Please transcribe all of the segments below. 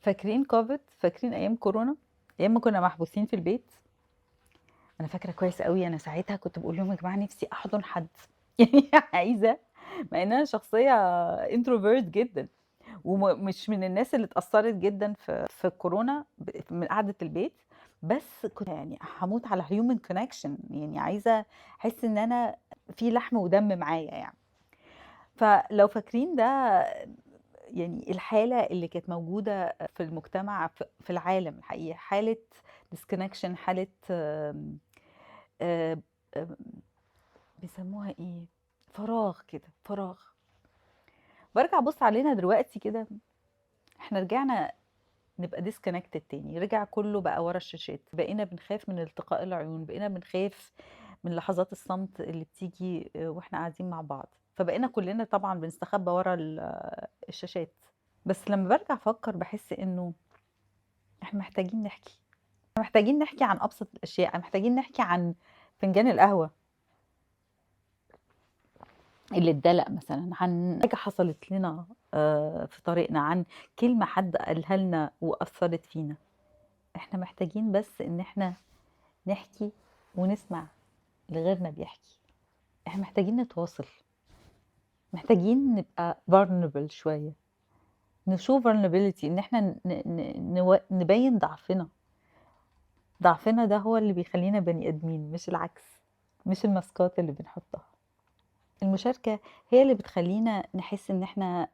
فاكرين كوفيد؟ فاكرين ايام كورونا؟ ايام ما كنا محبوسين في البيت. انا فاكره كويس قوي، انا ساعتها كنت بقول لهم يا جماعه نفسي احضن حد. يعني عايزه، مع ان انا شخصيه انتروفيرت جدا، ومش من الناس اللي اتاثرت جدا في الكورونا من قعده البيت. بس كنت يعني هموت على هيومن كونكشن، يعني عايزه احس ان انا في لحم ودم معايا يعني. فلو فاكرين ده، يعني الحالة اللي كانت موجودة في المجتمع في العالم الحقيقة، حالة disconnection، حالة آم، آم، بيسموها ايه، فراغ كده، فراغ. برجع ابص علينا دلوقتي كده، احنا رجعنا نبقى disconnected تاني، رجع كله بقى ورا الشاشات، بقينا بنخاف من التقاء العيون، بقينا بنخاف من لحظات الصمت اللي بتيجي واحنا قاعدين مع بعض، فبقينا كلنا طبعا بنستخبى ورا الشاشات. بس لما برجع افكر بحس انه احنا محتاجين نحكي، محتاجين نحكي عن ابسط الاشياء، محتاجين نحكي عن فنجان القهوه اللي اتدلق مثلا، عن حاجه حصلت لنا في طريقنا، عن كلمه حد قالها لنا واثرت فينا. احنا محتاجين بس ان احنا نحكي ونسمع لغيرنا بيحكي. احنا محتاجين نتواصل، محتاجين نبقى vulnerable شويه، نشوف vulnerability، ان احنا نبين ضعفنا. ضعفنا ده هو اللي بيخلينا بني ادمين، مش العكس، مش الماسكات اللي بنحطها. المشاركة هي اللي بتخلينا نحس ان احنا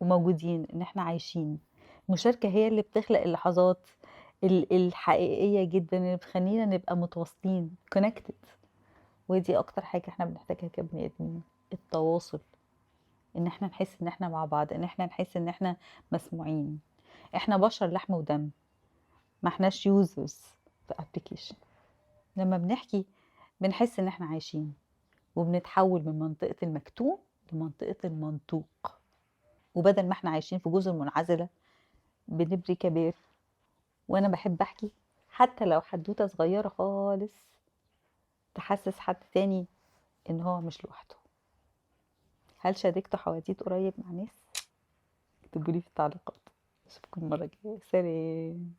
موجودين، ان احنا عايشين. المشاركة هي اللي بتخلق اللحظات الحقيقية جدا، اللي بتخلينا نبقى متواصلين connected. ودي اكتر حاجة احنا بنحتاجها كبني ادمين، التواصل. ان احنا نحس ان احنا مع بعض، ان احنا نحس ان احنا مسموعين. احنا بشر لحم ودم، ما احناش يوزرز في ابلكيشن. لما بنحكي بنحس ان احنا عايشين، وبنتحول من منطقة المكتوم لمنطقة المنطوق. وبدل ما احنا عايشين في جزر منعزلة بنبري كبير. وانا بحب احكي، حتى لو حدوتة صغيرة خالص تحسس حد تاني ان هو مش لوحده. هل شاركتوا حواديت قريب مع ناس؟ اكتبوا لي في التعليقات. اشوفكم المرة الجاية، سلام.